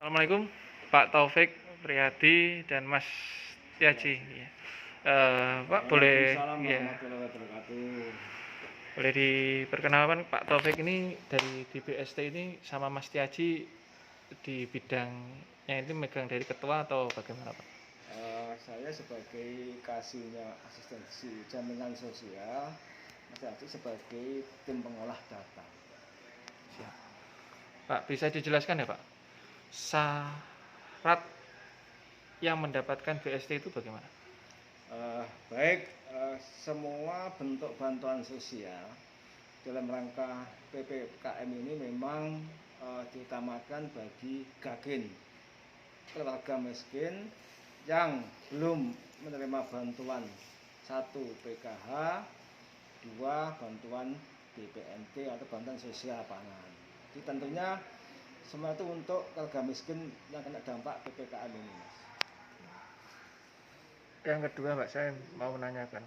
Assalamualaikum Pak Taufik Priyadi dan Mas Tiaji. Ya. Pak boleh Waalaikumsalam ya, warahmatullahi wabarakatuh. boleh diperkenalkan Pak Taufik ini dari DBST ini sama Mas Tiaji di bidangnya itu megang dari ketua atau bagaimana Pak? Saya sebagai kasihnya asistensi jaminan sosial, Mas Adi sebagai tim pengolah data. Siap. Pak bisa dijelaskan ya Pak, syarat yang mendapatkan BST itu bagaimana? Baik, semua bentuk bantuan sosial dalam rangka PPKM ini memang diutamakan bagi GAGIN, keluarga miskin yang belum menerima bantuan 1 PKH, 2 bantuan BPNT atau bantuan sosial pangan. Jadi tentunya semua itu untuk keluarga miskin yang kena dampak PPKM ini, Mas. Yang kedua Pak, saya mau menanyakan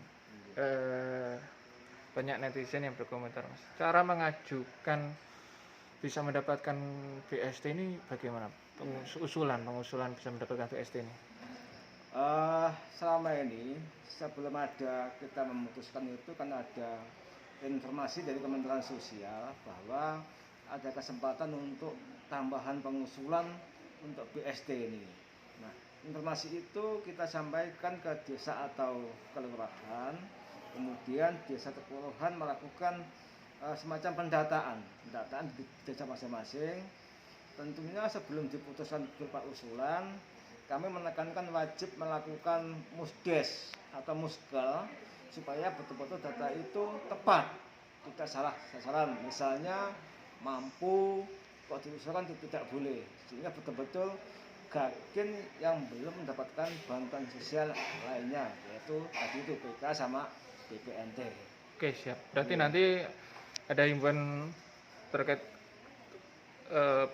banyak netizen yang berkomentar Mas, cara mengajukan bisa mendapatkan BST ini bagaimana? Pengusulan bisa mendapatkan BST ini. Selama ini sebelum ada kita memutuskan itu kan ada informasi dari Kementerian Sosial bahwa ada kesempatan untuk tambahan pengusulan untuk BST ini. Nah, informasi itu kita sampaikan ke desa atau kelurahan, kemudian desa atau kelurahan melakukan semacam pendataan di desa masing-masing. Tentunya sebelum diputuskan berupa usulan, kami menekankan wajib melakukan musdes atau muskel supaya betul-betul data itu tepat, tidak salah sasaran. Misalnya mampu kok diusulkan tidak boleh, sehingga betul-betul GAGIN yang belum mendapatkan bantuan sosial lainnya, yaitu tadi itu PK sama BPNT. Oke siap, berarti nanti ada himbauan terkait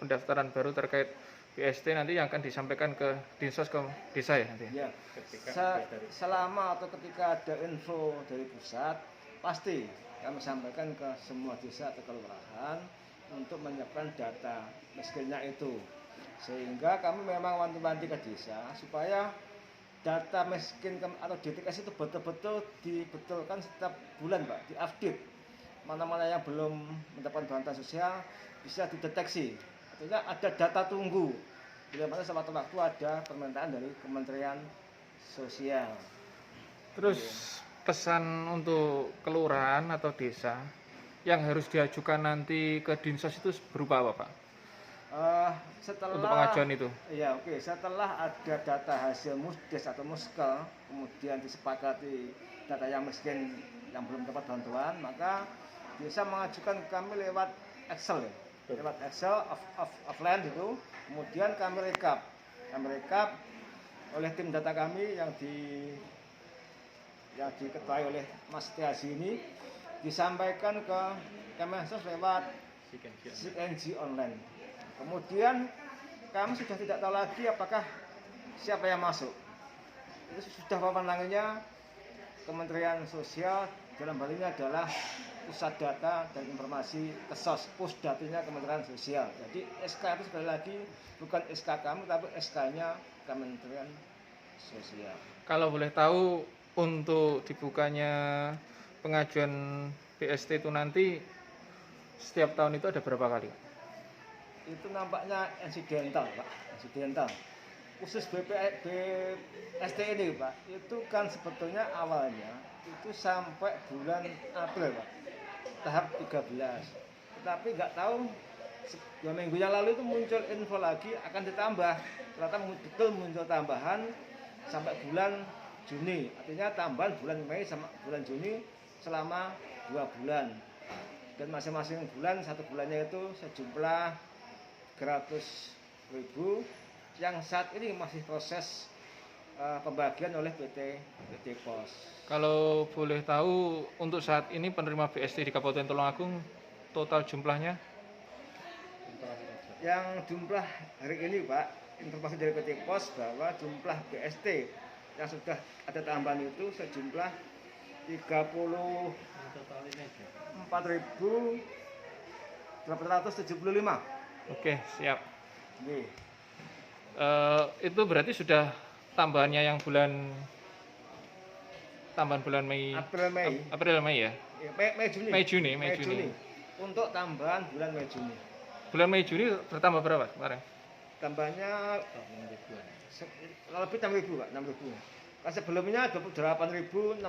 pendaftaran baru terkait BST nanti yang akan disampaikan ke Dinsos ke desa ya nanti? Ya, selama atau ketika ada info dari pusat, pasti kami sampaikan ke semua desa atau kelurahan untuk menyiapkan data miskinnya itu. Sehingga kami memang wanti-wanti ke desa supaya data miskin atau DTKS itu betul-betul dibetulkan setiap bulan, Pak, diupdate. Mana-mana yang belum mendapatkan bantuan sosial bisa dideteksi. Artinya ada data tunggu. Bila mana sewaktu-waktu ada permintaan dari Kementerian Sosial. Terus pesan untuk kelurahan atau desa yang harus diajukan nanti ke Dinsos itu berupa apa Pak? Setelah untuk pengajuan itu? Ya oke. Setelah ada data hasil musdes atau muskel, kemudian disepakati data yang miskin yang belum dapat bantuan, maka bisa mengajukan ke kami lewat Excel ya. Lewat Excel offline itu, kemudian kami rekap oleh tim data kami yang diketuai oleh Mas Tiaji ini, disampaikan ke Kemensos lewat CNG online. Kemudian kami sudah tidak tahu lagi apakah siapa yang masuk. Itu sudah wewenangnya Kementerian Sosial, dalam hal ini adalah Pusat Data dan Informasi Kesos, Pusdatinya Kementerian Sosial. Jadi SK itu sekali lagi bukan SK kami, tapi SK-nya Kementerian Sosial. Kalau boleh tahu untuk dibukanya pengajuan BST itu nanti setiap tahun itu ada berapa kali? Itu nampaknya insidental, Pak. Insidental. Khusus BST ini, Pak, itu kan sebetulnya awalnya itu sampai bulan April, Pak, tahap 13. Tetapi nggak tahu 2 minggu yang lalu itu muncul info lagi akan ditambah. Ternyata betul muncul tambahan sampai bulan Juni. Artinya tambahan bulan Mei sama bulan Juni selama 2 bulan. Dan masing-masing bulan, satu bulannya itu sejumlah 300.000 yang saat ini masih proses pembagian oleh PT Pos. Kalau boleh tahu untuk saat ini penerima BST di Kabupaten Tulungagung total jumlahnya? Yang jumlah hari ini, Pak, informasi dari PT Pos bahwa jumlah BST yang sudah ada tambahan itu sejumlah 34.875. Oke, siap. Nih. Itu berarti sudah tambahannya yang tambahan bulan Mei, April Mei, April Mei ya? ya, Mei Juni. Mei Juni. Untuk tambahan bulan Mei Juni. Bulan Mei Juni bertambah berapa kemarin? Tambahnya kurang lebih 6.000 Pak, 6.000. Kan sebelumnya 28.671.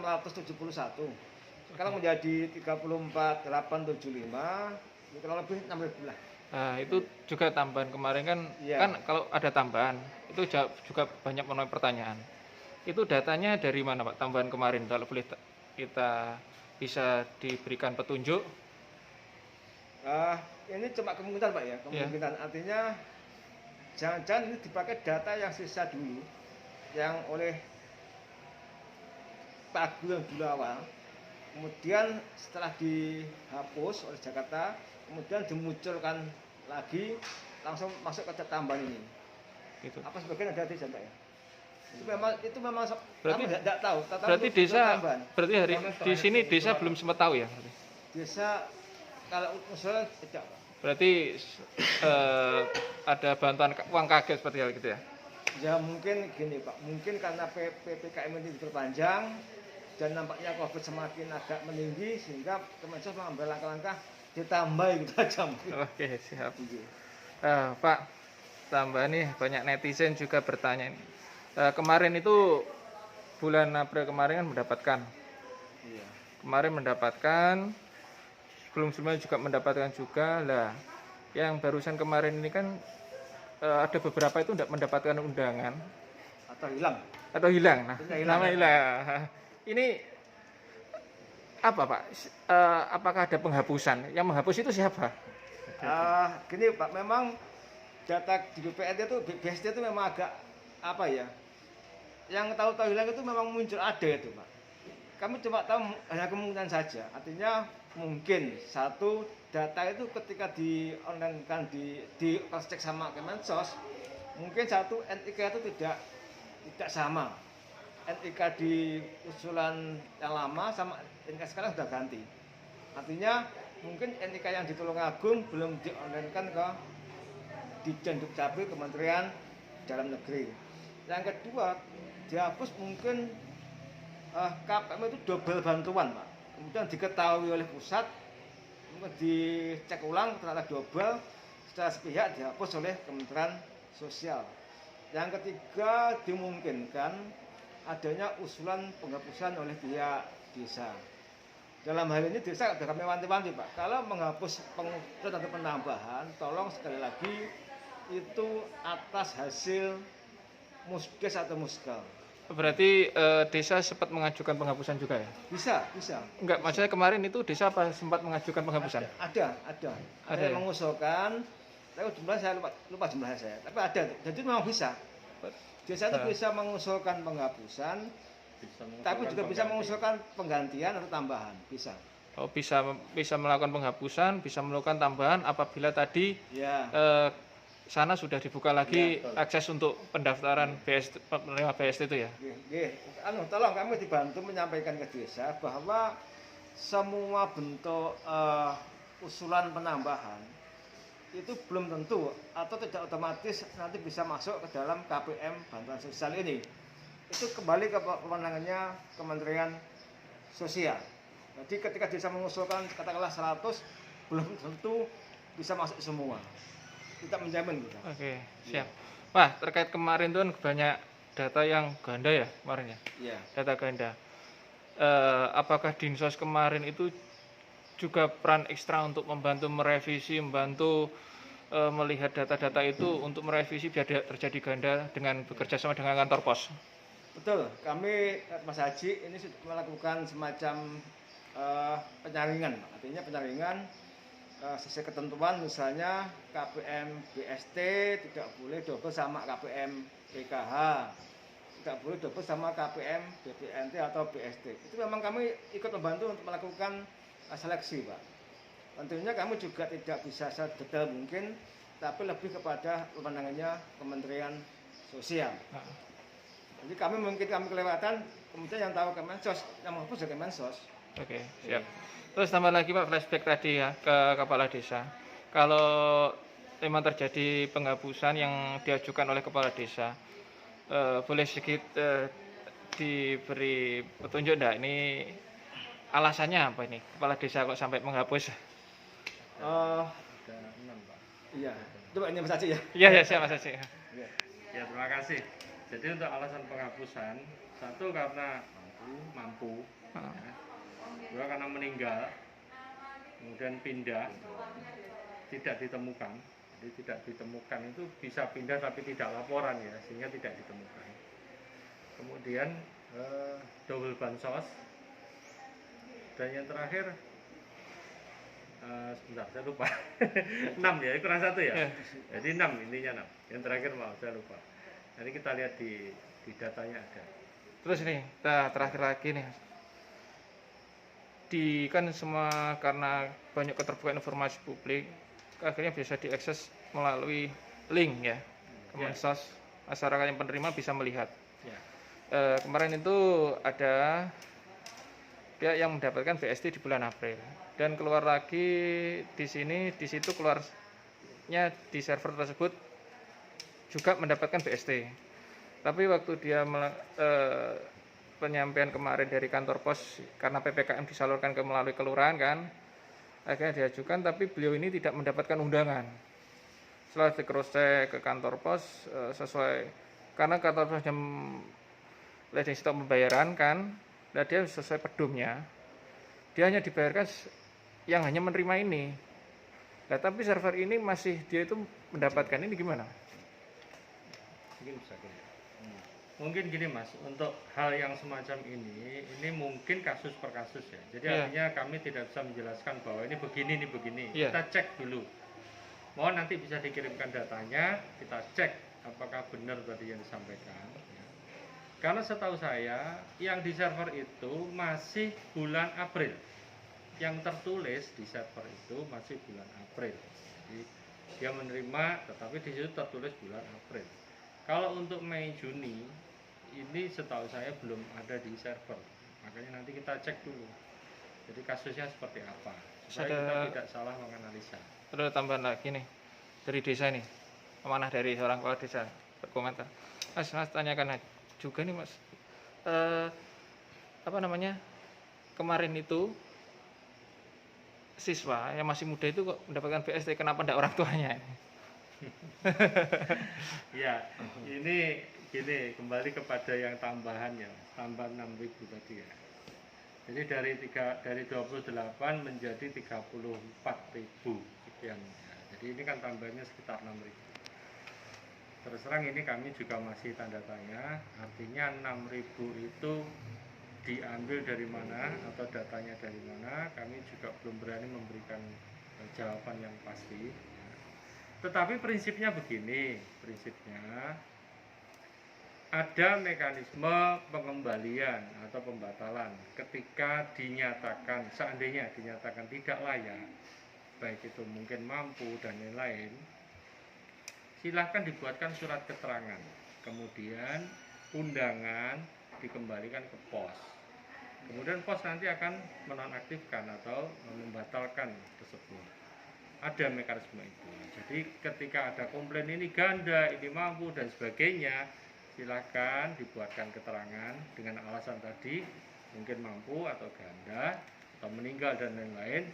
Sekarang menjadi 34.875, kurang lebih 6.000 lah. Nah, itu juga tambahan kemarin kan, Iya. kan kalau ada tambahan itu juga banyak menuai pertanyaan. Itu datanya dari mana Pak? Tambahan kemarin kalau boleh kita bisa diberikan petunjuk. Ini cuma kemungkinan Pak ya, kemungkinan. Artinya jangan-jangan ini dipakai data yang sisa dulu, yang oleh Pak Agung yang dulu awal. Kemudian setelah dihapus oleh Jakarta, kemudian dimunculkan lagi, langsung masuk ke tambahan ini. Gitu. Apa sebagian ada di Pak ya? Itu memang Berarti kami tidak tahu. Berarti desa, berarti hari di sini desa belum sempat tahu ya? Desa kalau usulan tidak Pak. Berarti ada bantuan uang kaget seperti hal gitu ya? Ya mungkin gini Pak, mungkin karena PPKM ini diperpanjang dan nampaknya COVID semakin agak meninggi sehingga Kemensos mengambil langkah-langkah ditambah gitu aja mungkin. Oke, siap. Pak, tambah nih banyak netizen juga bertanya nih. Kemarin itu bulan April kemarin kan mendapatkan. Iya. Kemarin mendapatkan, sebelum-sebelumnya juga mendapatkan juga. Lah, yang barusan kemarin ini kan ada beberapa itu tidak mendapatkan undangan Atau hilang. Nah, Hilang. nama hilang. Ini apa Pak? Apakah ada penghapusan? Yang menghapus itu siapa? Gini Pak, memang data di BPNT itu, BST itu memang agak apa ya? Yang tahu-tahu hilang itu memang muncul ada itu Pak. Kami cuma tahu hanya kemungkinan saja. Artinya mungkin satu data itu ketika di online kan di cross check sama Kemensos, mungkin satu NIK itu tidak sama. NIK di usulan yang lama sama NIK sekarang sudah ganti. Artinya mungkin NIK yang di Tulungagung belum di online kan ke Ditjen Dukcapil Kementerian Dalam Negeri. Yang kedua, dihapus mungkin KPM itu double bantuan Pak. Kemudian diketahui oleh pusat, kemudian dicek ulang ternyata double, secara sepihak dihapus oleh Kementerian Sosial. Yang ketiga, dimungkinkan adanya usulan penghapusan oleh pihak desa. Dalam hal ini desa sudah kami wanti-wanti Pak, kalau menghapus pengukuran atau penambahan, tolong sekali lagi itu atas hasil musdes atau muskal. Berarti desa sempat mengajukan penghapusan juga ya? Bisa. Enggak, maksudnya kemarin itu desa apa sempat mengajukan penghapusan? Ada Ada ya? mengusulkan, tapi jumlah saya lupa jumlahnya saya. Tapi ada, jadi memang bisa. Desa itu bisa mengusulkan penghapusan, tapi juga bisa mengusulkan penggantian atau tambahan, bisa. Oh, bisa melakukan penghapusan, bisa melakukan tambahan apabila tadi Ya. sana sudah dibuka lagi Ya, akses untuk pendaftaran penerima BST itu ya? Tolong kami dibantu menyampaikan ke desa bahwa semua bentuk usulan penambahan itu belum tentu atau tidak otomatis nanti bisa masuk ke dalam KPM bantuan sosial ini. Itu kembali ke kewenangannya Kementerian Sosial. Jadi ketika desa mengusulkan katakanlah 100, belum tentu bisa masuk semua. Tidak menjamin gitu. Oke, siap. Wah, terkait kemarin tuh kan banyak data yang ganda ya kemarin ya? Iya. Data ganda. Apakah Dinsos kemarin itu juga peran ekstra untuk membantu merevisi, membantu melihat data-data itu untuk merevisi biar tidak terjadi ganda dengan bekerja sama dengan kantor pos? Betul, kami Mas Haji ini sudah melakukan semacam penyaringan. Artinya penyaringan sesuai ketentuan, misalnya KPM BST tidak boleh double sama KPM PKH, tidak boleh double sama KPM BPNT atau BST. Itu memang kami ikut membantu untuk melakukan seleksi Pak. Tentunya kami juga tidak bisa sedetail mungkin, tapi lebih kepada kewenangannya Kementerian Sosial. Jadi kami kelewatan, kemudian yang tahu Kemensos, yang menghapus dari Kemensos. Oke, siap. Terus tambah lagi Pak, flashback tadi ya ke kepala desa. Kalau memang terjadi penghapusan yang diajukan oleh kepala desa. Boleh sedikit diberi petunjuk enggak ini alasannya apa ini kepala desa kok sampai menghapus? Eh, Ada 6, Pak. iya, coba ini Mas Aci ya. Iya ya siap Mas Aceh. Iya. Ya, terima kasih. Jadi untuk alasan penghapusan, satu karena mampu, ya. Dua karena meninggal, kemudian pindah, tidak ditemukan. Jadi tidak ditemukan itu bisa pindah tapi tidak laporan ya, sehingga tidak ditemukan. Kemudian double bansos, dan yang terakhir sebentar saya lupa 6 ya, kurang 1 ya. Ya. Jadi 6 intinya 6. Yang terakhir maaf saya lupa. Nanti kita lihat di datanya ada. Terus nih, kita terakhir lagi nih. Kan semua karena banyak keterbukaan informasi publik, akhirnya bisa diakses melalui link ya. Kemensos, masyarakat yang penerima bisa melihat. Ya. Kemarin itu ada pihak yang mendapatkan BST di bulan April dan keluar lagi di situ keluarnya di server tersebut juga mendapatkan BST. Tapi waktu dia penyampaian kemarin dari kantor pos karena PPKM disalurkan melalui kelurahan kan, akhirnya diajukan tapi beliau ini tidak mendapatkan undangan. Setelah di cross check ke kantor pos sesuai karena kantor pos jam landing stop pembayaran kan, nah dia sesuai pedumnya dia hanya dibayarkan yang hanya menerima ini. Nah tapi server ini masih dia itu mendapatkan ini gimana? Mungkin bisa gini. Mungkin gini Mas, untuk hal yang semacam ini mungkin kasus per kasus ya. Jadi artinya kami tidak bisa menjelaskan bahwa ini begini. Kita cek dulu. Mohon nanti bisa dikirimkan datanya, kita cek apakah benar tadi yang disampaikan. Ya. Karena setahu saya yang di server itu masih bulan April. Yang tertulis di server itu masih bulan April. Jadi dia menerima, tetapi di situ tertulis bulan April. Kalau untuk Mei Juni ini setahu saya belum ada di server, makanya nanti kita cek dulu. Jadi kasusnya seperti apa, supaya kita tidak salah menganalisa. Terus tambahan lagi nih dari desa nih, amanah dari seorang kepala desa berkomentar. Mas tanyakan juga nih Mas, apa namanya kemarin itu siswa yang masih muda itu kok mendapatkan BST, kenapa tidak orang tuanya? Ya, ini gini, kembali kepada yang tambahannya, tambah 6.000 tadi ya. Jadi dari 28 menjadi 34.000 sekian. Ya, jadi ini kan tambahnya sekitar 6.000. Terus terang ini kami juga masih tanda tanya, artinya 6.000 itu diambil dari mana atau datanya dari mana, kami juga belum berani memberikan jawaban yang pasti. Tetapi prinsipnya begini, prinsipnya ada mekanisme pengembalian atau pembatalan ketika dinyatakan, seandainya dinyatakan tidak layak, baik itu mungkin mampu dan lain-lain, silahkan dibuatkan surat keterangan, kemudian undangan dikembalikan ke pos. Kemudian pos nanti akan menonaktifkan atau membatalkan tersebut. Ada mekanisme itu. Jadi ketika ada komplain ini ganda, ini mampu dan sebagainya, silakan dibuatkan keterangan dengan alasan tadi, mungkin mampu atau ganda atau meninggal dan lain-lain,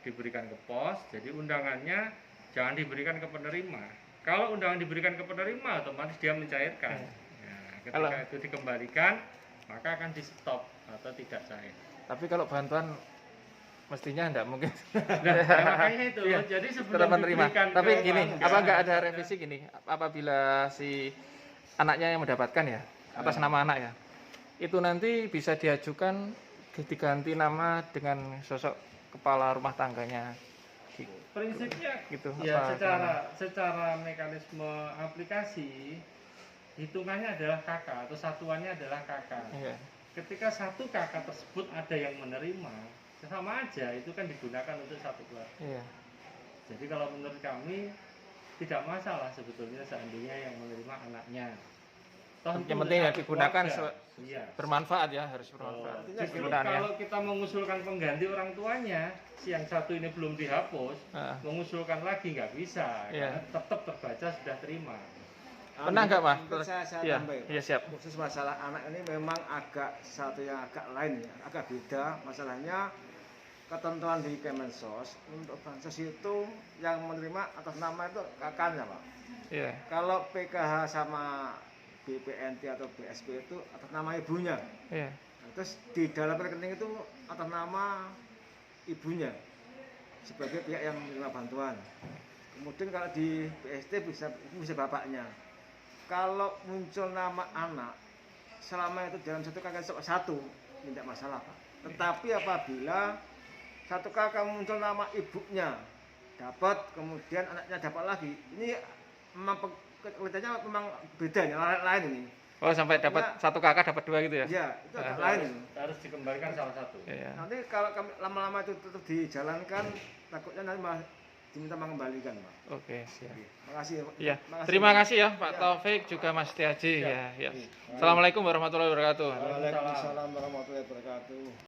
diberikan ke pos. Jadi undangannya jangan diberikan ke penerima. Kalau undangan diberikan ke penerima, otomatis dia mencairkan. Ya, ketika itu dikembalikan, maka akan di stop atau tidak cair. Tapi kalau bantuan mestinya enggak mungkin. Nah, makanya itu. Iya, jadi sebelum menerima. Tapi gini, warga, apa enggak ada revisi gini? Apabila si anaknya yang mendapatkan ya, atas nama anak ya, itu nanti bisa diajukan diganti nama dengan sosok kepala rumah tangganya. prinsipnya Gitu. ya secara mekanisme aplikasi hitungannya adalah kakak atau satuannya adalah kakak. Iya. Ketika satu kakak tersebut ada yang menerima, sama aja itu kan digunakan untuk satu keluarga. Iya. Jadi kalau menurut kami tidak masalah sebetulnya seandainya yang menerima anaknya. Yang penting ya satu digunakan keluarga. Iya. bermanfaat ya, harus bermanfaat. Justru Penggunaannya. kalau kita mengusulkan pengganti orang tuanya, si yang satu ini belum dihapus, Ah. mengusulkan lagi nggak bisa, Iya. karena tetap terbaca sudah terima. Pernah nggak, Mas? Mungkin saya Iya, tambah ya. iya siap. Khusus masalah anak ini memang agak satu yang agak lain ya, agak beda. Masalahnya ketentuan di Kemensos untuk bansos itu yang menerima atas nama itu kakaknya, Pak. Iya. Kalau PKH sama BPNT atau BSP itu atas nama ibunya. Iya. Nah, terus di dalam rekening itu atas nama ibunya sebagai pihak yang menerima bantuan. Kemudian kalau di BST bisa bapaknya. Kalau muncul nama anak selama itu dalam satu kakak satu tidak masalah, Pak. Tetapi apabila satu kakak muncul nama ibunya dapat, kemudian anaknya dapat lagi, ini memang kelihatannya memang beda ya, lain ini. Oh, sampai dapat satu kakak dapat dua gitu ya? Ya, itu agak lain ini. Harus dikembalikan salah satu. Iya. Nanti kalau lama-lama itu tetap dijalankan, takutnya nanti malah diminta mengembalikan, Pak. Oke, siap. Makasih. Iya. Makasih. Terima kasih ya Pak Ya. Taufik juga Mas Setiaji Siap. ya. Ya. Assalamualaikum warahmatullahi wabarakatuh. Waalaikumsalam warahmatullahi wabarakatuh.